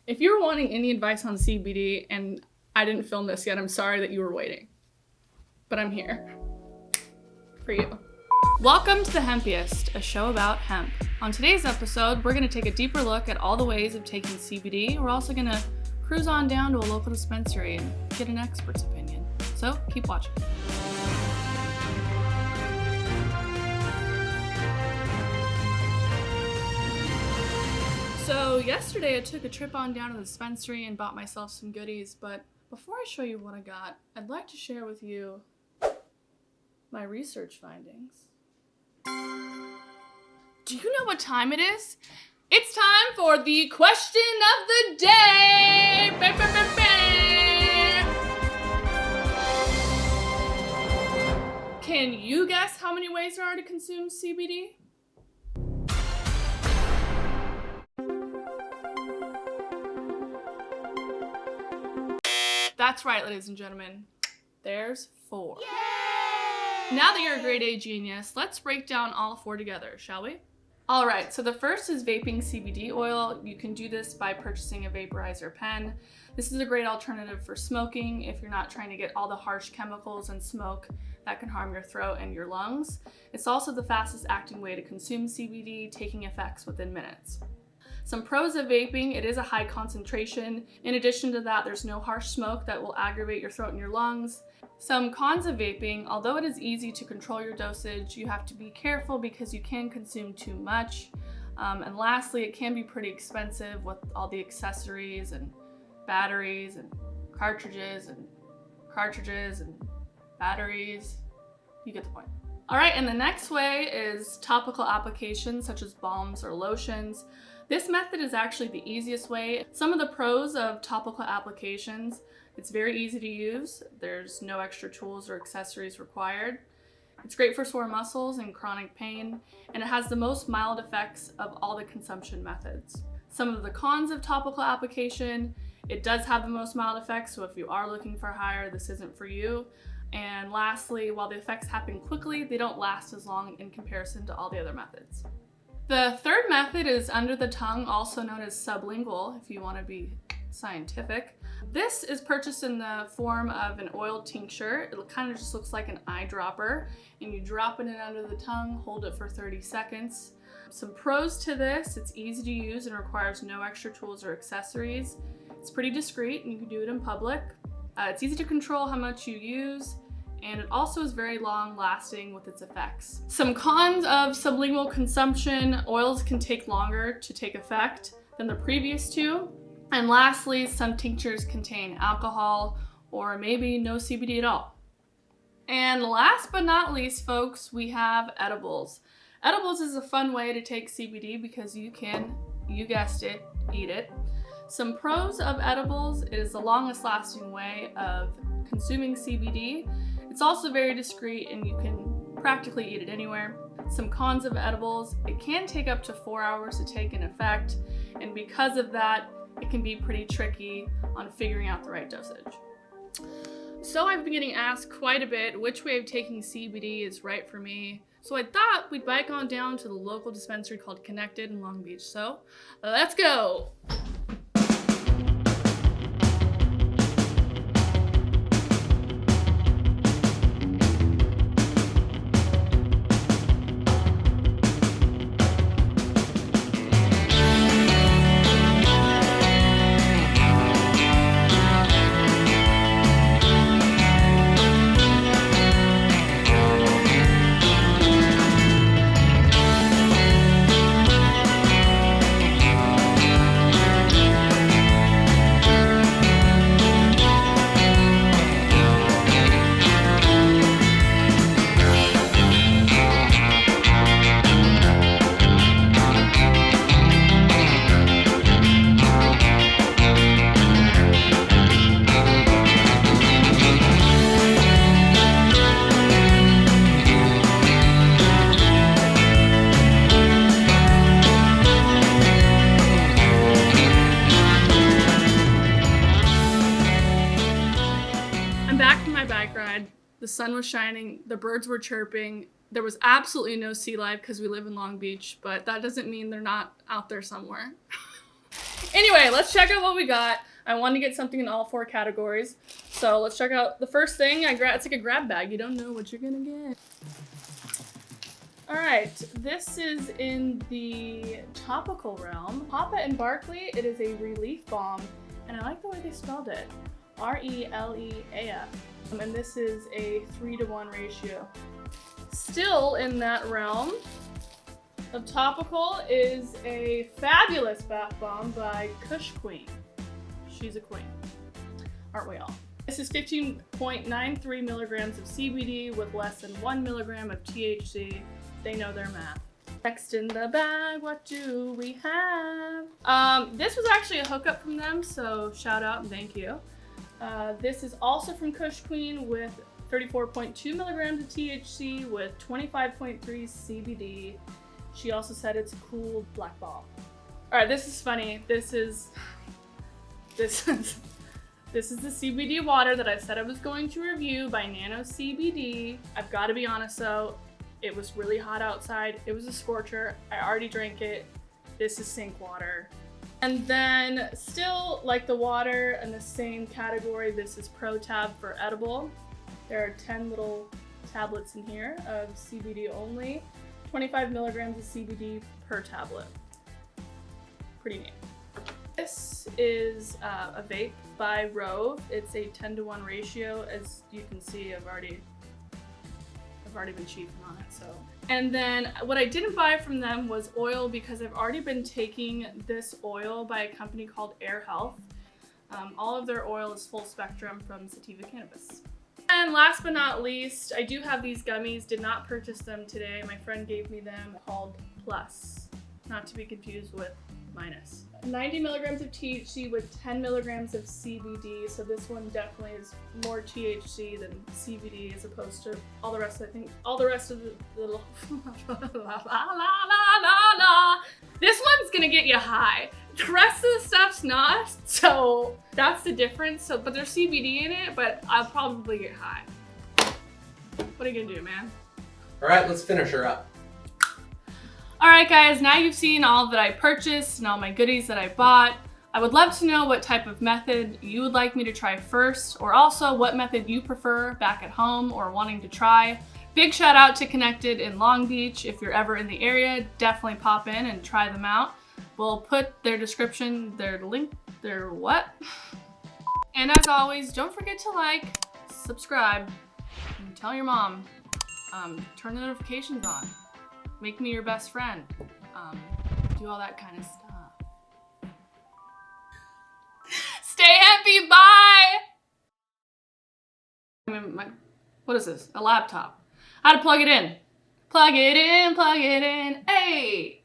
If you were wanting any advice on CBD and I didn't film this yet, I'm sorry that you were waiting. But I'm here for you. Welcome to The Hempiest, a show about hemp. On today's episode, we're going to take a deeper look at all the ways of taking CBD. We're also going to cruise on down to a local dispensary and get an expert's opinion. So keep watching. So yesterday I took a trip on down to the dispensary and bought myself some goodies, but before I show you what I got, I'd like to share with you my research findings. Do you know what time it is? It's time for the question of the day! Can you guess how many ways there are to consume CBD? That's right, ladies and gentlemen. There's 4. Yay! Now that you're a grade A genius, let's break down all 4 together, shall we? All right, so the first is vaping CBD oil. You can do this by purchasing a vaporizer pen. This is a great alternative for smoking if you're not trying to get all the harsh chemicals and smoke that can harm your throat and your lungs. It's also the fastest acting way to consume CBD, taking effects within minutes. Some pros of vaping: it is a high concentration. In addition to that, there's no harsh smoke that will aggravate your throat and your lungs. Some cons of vaping: although it is easy to control your dosage, you have to be careful because you can consume too much. And lastly, it can be pretty expensive with all the accessories and batteries and cartridges and batteries. You get the point. All right, and the next way is topical applications such as balms or lotions. This method is actually the easiest way. Some of the pros of topical applications: it's very easy to use. There's no extra tools or accessories required. It's great for sore muscles and chronic pain, and it has the most mild effects of all the consumption methods. Some of the cons of topical application: it does have the most mild effects, so if you are looking for higher, this isn't for you. And lastly, while the effects happen quickly, they don't last as long in comparison to all the other methods. The third method is under the tongue, also known as sublingual, if you want to be scientific. This is purchased in the form of an oiled tincture. It kind of just looks like an eyedropper, and you drop it in under the tongue, hold it for 30 seconds. Some pros to this: it's easy to use and requires no extra tools or accessories. It's pretty discreet and you can do it in public. It's easy to control how much you use, and it also is very long lasting with its effects. Some cons of sublingual consumption: oils can take longer to take effect than the previous 2. And lastly, some tinctures contain alcohol or maybe no CBD at all. And last but not least, folks, we have edibles. Edibles is a fun way to take CBD because you can, you guessed it, eat it. Some pros of edibles: it is the longest lasting way of consuming CBD. It's also very discreet and you can practically eat it anywhere. Some cons of edibles: it can take up to 4 hours to take an effect, and because of that, it can be pretty tricky on figuring out the right dosage. So I've been getting asked quite a bit which way of taking CBD is right for me. So I thought we'd bike on down to the local dispensary called Connected in Long Beach. So let's go! The sun was shining, the birds were chirping. There was absolutely no sea life because we live in Long Beach, but that doesn't mean they're not out there somewhere. Anyway, let's check out what we got. I wanted to get something in all 4 categories. So let's check out the first thing. It's like a grab bag. You don't know what you're gonna get. All right, this is in the topical realm. Papa and Barkley, it is a relief balm, and I like the way they spelled it. R-E-L-E-A-F. And this is a 3-to-1 ratio. Still in that realm of topical is a fabulous bath bomb by Kush Queen. She's a queen, aren't we all? This is 15.93 milligrams of CBD with less than 1 milligram of THC. They know their math. Next in the bag, what do we have? This was actually a hookup from them, so shout out and thank you. This is also from Kush Queen with 34.2 milligrams of THC with 25.3 CBD. She also said it's a cool black ball. All right, this is funny. This is the CBD water that I said I was going to review by Nano CBD. I've got to be honest though, it was really hot outside. It was a scorcher. I already drank it. This is sink water. And then still like the water in the same category, this is Pro Tab for edible. There are 10 little tablets in here of CBD only. 25 milligrams of CBD per tablet. Pretty neat. This is a vape by Rove. It's a 10-to-1 ratio. As you can see, I've already been cheating on it, so. And then what I didn't buy from them was oil because I've already been taking this oil by a company called Air Health. All of their oil is full spectrum from sativa cannabis. And last but not least, I do have these gummies. Did not purchase them today. My friend gave me them, called Plus, not to be confused with minus. 90 milligrams of THC with 10 milligrams of CBD. So this one definitely is more THC than CBD as opposed to all the rest. I think all the rest of the little This one's gonna get you high. The rest of the stuff's not, so that's the difference. So, but there's CBD in it, but I'll probably get high. What are you gonna do, man? All right, let's finish her up. All right, guys, now you've seen all that I purchased and all my goodies that I bought. I would love to know what type of method you would like me to try first, or also what method you prefer back at home or wanting to try. Big shout out to Connected in Long Beach. If you're ever in the area, definitely pop in and try them out. We'll put their description, their link, their what? And as always, don't forget to like, subscribe, and tell your mom. Turn the notifications on. Make me your best friend. Do all that kind of stuff. Stay happy, bye! What is this? A laptop. How to plug it in. Plug it in, hey!